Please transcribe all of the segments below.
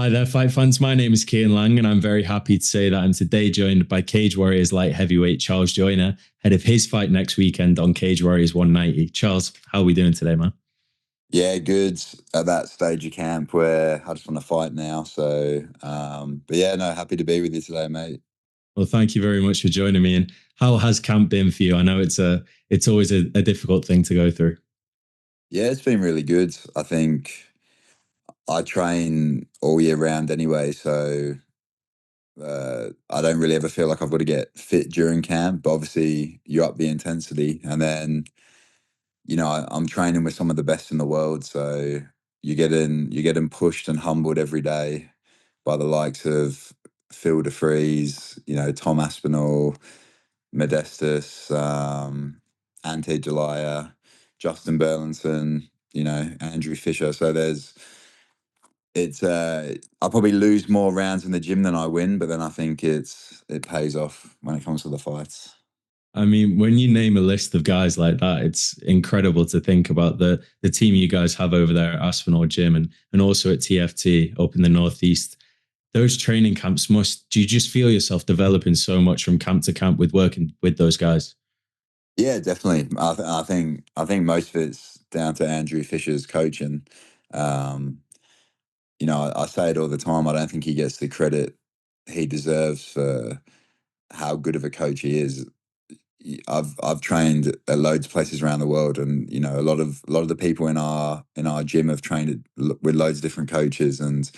Hi there, fight fans. My name is Kian Lang, and I'm very happy to say that I'm today joined by Cage Warriors light heavyweight Charles Joyner, ahead of his fight next weekend on Cage Warriors 190. Charles, how are we doing today, man? Yeah, good at that stage of camp where I just want to fight now. But yeah, no, happy to be with you today, mate. Well, thank you very much for joining me. And how has camp been for you? I know it's always a difficult thing to go through. Yeah, it's been really good. I think I train all year round anyway, so I don't really ever feel like I've got to get fit during camp. But obviously, you up the intensity, and then I'm training with some of the best in the world, so you're getting pushed and humbled every day by the likes of Phil DeFreeze, Tom Aspinall, Modestus, Ante Jalaya, Justin Burlinson, Andrew Fisher. So I probably lose more rounds in the gym than I win, but then I think it pays off when it comes to the fights. I mean, when you name a list of guys like that, it's incredible to think about the team you guys have over there at Aspinall Gym and also at TFT up in the Northeast. Those training camps do you just feel yourself developing so much from camp to camp with working with those guys? Yeah, definitely. I think most of it's down to Andrew Fisher's coaching. Um, I say it all the time. I don't think he gets the credit he deserves for how good of a coach he is. I've trained at loads of places around the world, and a lot of the people in our gym have trained with loads of different coaches. And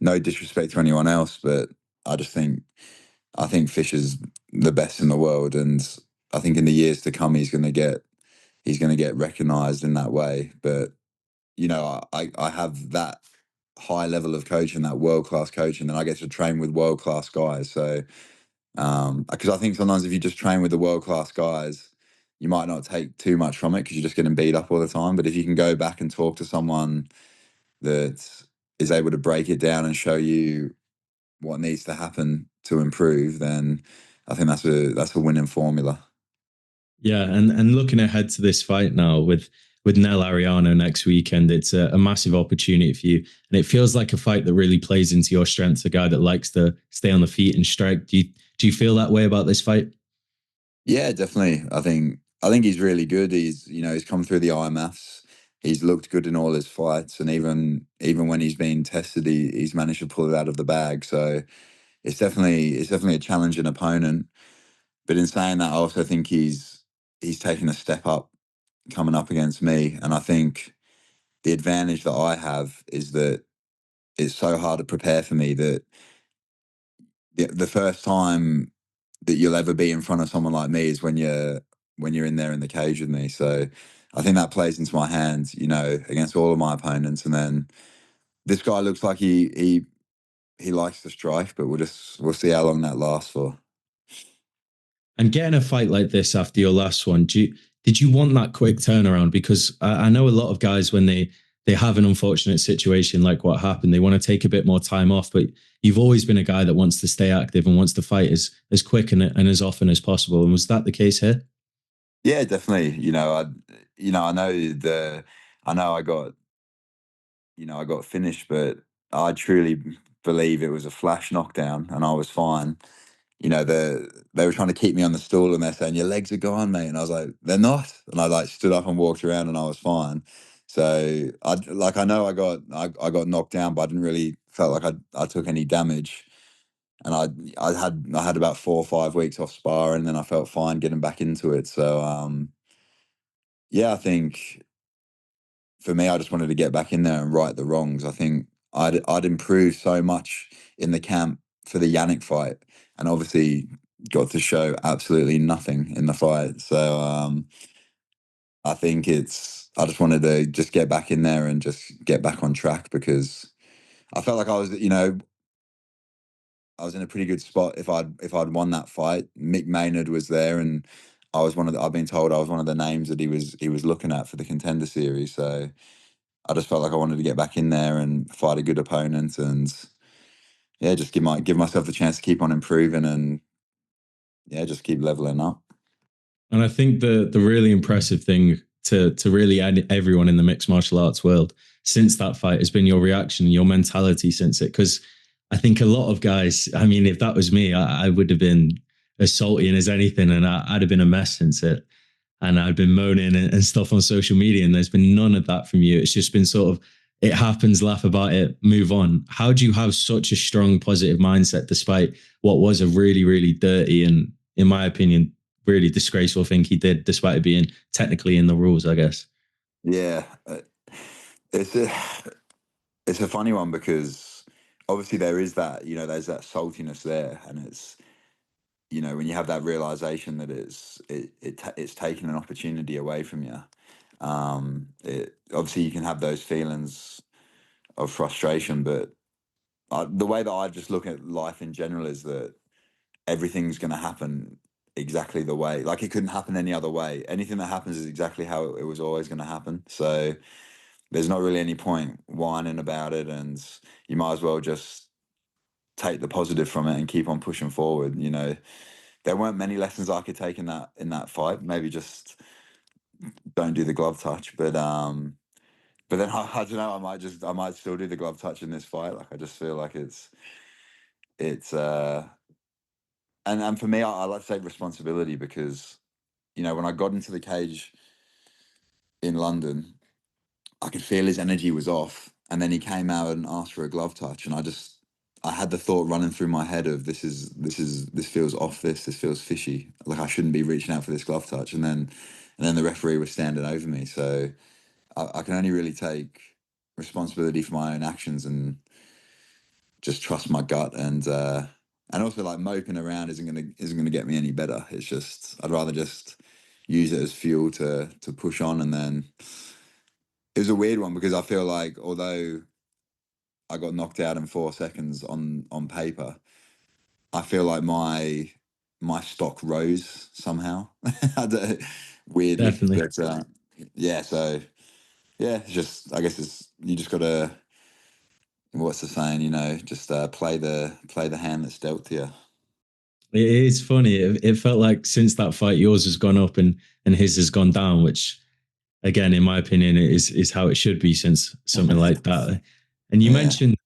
no disrespect to anyone else, but I just think Fisher's the best in the world, and I think in the years to come he's going to get recognised in that way. But I have that high level of coaching, that world class coaching, and I get to train with world class guys. So because I think sometimes if you just train with the world class guys, you might not take too much from it because you're just getting beat up all the time. But if you can go back and talk to someone that is able to break it down and show you what needs to happen to improve, then I think that's a winning formula. Yeah, and looking ahead to this fight now with Nell Adriano next weekend, it's a massive opportunity for you, and it feels like a fight that really plays into your strengths. A guy that likes to stay on the feet and strike. Do you feel that way about this fight? Yeah, definitely. I think he's really good. He's come through the IMFs. He's looked good in all his fights, and even when he's been tested, he's managed to pull it out of the bag. So it's definitely a challenging opponent. But in saying that, I also think he's taken a step up coming up against me, and I think the advantage that I have is that it's so hard to prepare for me that the first time that you'll ever be in front of someone like me is when you're in there in the cage with me. So I think that plays into my hands, against all of my opponents. And then this guy looks like he likes to strike, but we'll see how long that lasts for. And getting a fight like this after your last one, did you want that quick turnaround? Because I know a lot of guys when they have an unfortunate situation like what happened, they want to take a bit more time off. But you've always been a guy that wants to stay active and wants to fight as quick and as often as possible. And was that the case here? Yeah, definitely. I know I got finished, but I truly believe it was a flash knockdown and I was fine. They were trying to keep me on the stool and they're saying your legs are gone, mate, and I was like, they're not, and I like stood up and walked around and I was fine. So I know I got knocked down, but I didn't really felt like I took any damage, and I had about 4 or 5 weeks off spar, and then I felt fine getting back into it. So yeah, I think for me, I just wanted to get back in there and right the wrongs. I think I'd improved so much in the camp for the Yannick fight, and obviously got to show absolutely nothing in the fight. So I just wanted to just get back in there and just get back on track because I felt like I was in a pretty good spot if I'd won that fight. Mick Maynard was there, and I've been told I was one of the names that he was looking at for the Contender Series. So I just felt like I wanted to get back in there and fight a good opponent, and yeah, just give myself the chance to keep on improving, and yeah, just keep leveling up. And I think the really impressive thing to really everyone in the mixed martial arts world since that fight has been your reaction, your mentality since it. Because I think a lot of guys, I mean, if that was me, I would have been as salty and as anything, and I'd have been a mess since it. And I'd been moaning and stuff on social media, and there's been none of that from you. It's just been sort of, it happens, laugh about it, move on. How do you have such a strong positive mindset despite what was a really, really dirty and, in my opinion, really disgraceful thing he did, despite it being technically in the rules, I guess? Yeah, it's a it's a funny one because obviously there is that, there's that saltiness there, and it's, when you have that realization that it's taking an opportunity away from you. It obviously, you can have those feelings of frustration, but the way that I just look at life in general is that everything's going to happen exactly the way, like, it couldn't happen any other way. Anything that happens is exactly how it was always going to happen. So there's not really any point whining about it, and you might as well just take the positive from it and keep on pushing forward. There weren't many lessons I could take in that fight. Maybe just don't do the glove touch, but then I don't know. I might still do the glove touch in this fight. Like, I just feel like it's and for me, I like to take responsibility because, when I got into the cage in London, I could feel his energy was off, and then he came out and asked for a glove touch, and I had the thought running through my head of, this feels off, this feels fishy, like I shouldn't be reaching out for this glove touch, and then the referee was standing over me, so I can only really take responsibility for my own actions and just trust my gut, and also, like, moping around isn't gonna get me any better. It's just, I'd rather just use it as fuel to push on. And then it was a weird one because I feel like, although I got knocked out in 4 seconds on paper, I feel like my stock rose somehow. Weirdly, Definitely. but yeah. So yeah, it's just, I guess it's, you just gotta, what's the saying? Just play the hand that's dealt to you. It is funny. It felt like since that fight, yours has gone up and his has gone down, which, again, in my opinion, is how it should be since something like that. And you Yeah. mentioned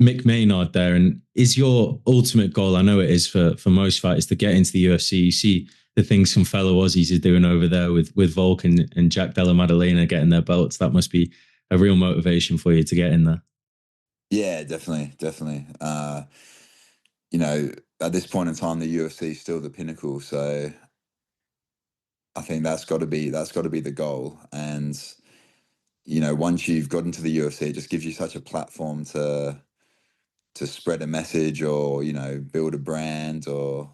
Mick Maynard there, and is your ultimate goal? I know it is for most fighters to get into the UFC. You see the things some fellow Aussies are doing over there with Volk and Jack Della Maddalena getting their belts. That must be a real motivation for you to get in there. Yeah, definitely, definitely. You know, at this point in time, the UFC is still the pinnacle. So I think that's got to be the goal. And once you've got into the UFC, it just gives you such a platform to spread a message, or build a brand, or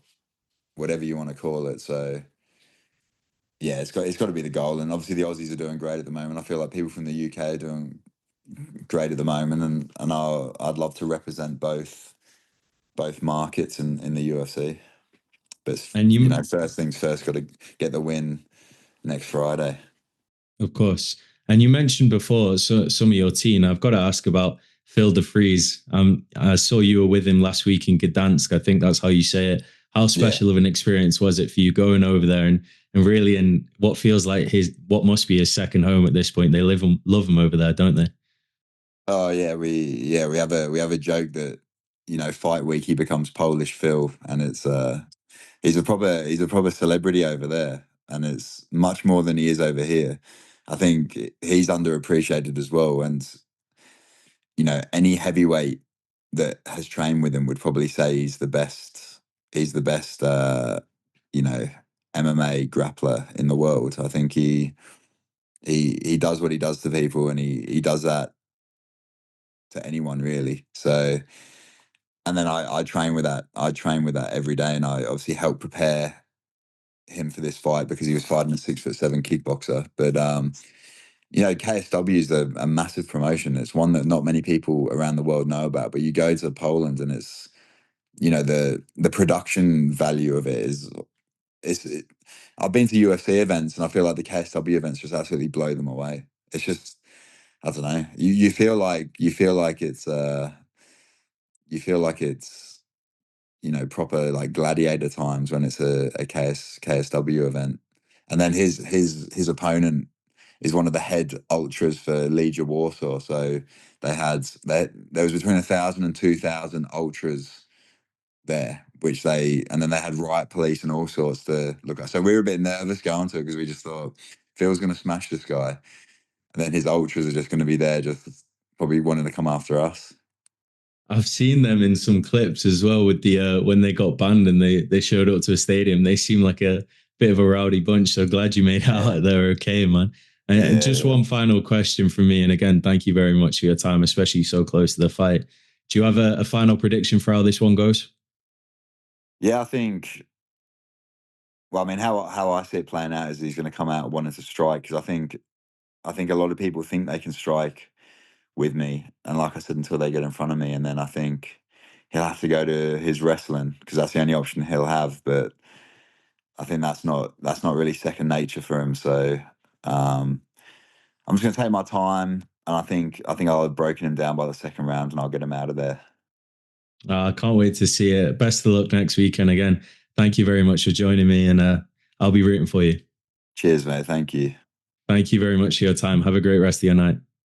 whatever you want to call it. So yeah, it's got to be the goal. And obviously, the Aussies are doing great at the moment. I feel like people from the UK are doing great at the moment, and I'd love to represent both markets in the UFC. But And you first things first, got to get the win next Friday. Of course. And you mentioned before some of your team. I've got to ask about Phil de Vries. I saw you were with him last week in Gdansk. I think that's how you say it. How Yeah. special of an experience was it for you going over there and really in what feels like what must be his second home at this point? They love him over there, don't they? Oh yeah, we have a joke that fight week he becomes Polish Phil, and it's he's a proper celebrity over there, and it's much more than he is over here. I think he's underappreciated as well, and any heavyweight that has trained with him would probably say he's the best. He's the best, you know, MMA grappler in the world. I think he does what he does to people, and he does that to anyone really. So, and then I train with that. I train with that every day, and I obviously help prepare him for this fight because he was fighting a 6'7" kickboxer. But KSW is a massive promotion. It's one that not many people around the world know about. But you go to Poland, and it's the production value of it is I've been to UFC events, and I feel like the KSW events just absolutely blow them away. It's just, I don't know. You feel like it's proper, like, gladiator times when it's a KSW event. And then his opponent is one of the head ultras for Legia Warsaw. So there was between 1,000 and 2,000 ultras there, which and then they had riot police and all sorts to look at. So we were a bit nervous going to it because we just thought Phil's going to smash this guy, and then his ultras are just going to be there, just probably wanting to come after us. I've seen them in some clips as well with the when they got banned and they showed up to a stadium. They seem like a bit of a rowdy bunch. So glad you made it Yeah, out there okay, man. And yeah, just yeah. one final question from me. And again, thank you very much for your time, especially so close to the fight. Do you have a final prediction for how this one goes? Yeah, I think. Well, I mean, how I see it playing out is he's going to come out wanting to strike because I think a lot of people think they can strike with me, and like I said, until they get in front of me, and then I think he'll have to go to his wrestling because that's the only option he'll have. But I think that's not really second nature for him. So um, I'm just going to take my time, and I think I'll have broken him down by the second round, and I'll get him out of there. I can't wait to see it. Best of luck next weekend. Again, thank you very much for joining me, and I'll be rooting for you. Cheers, mate. Thank you. Thank you very much for your time. Have a great rest of your night.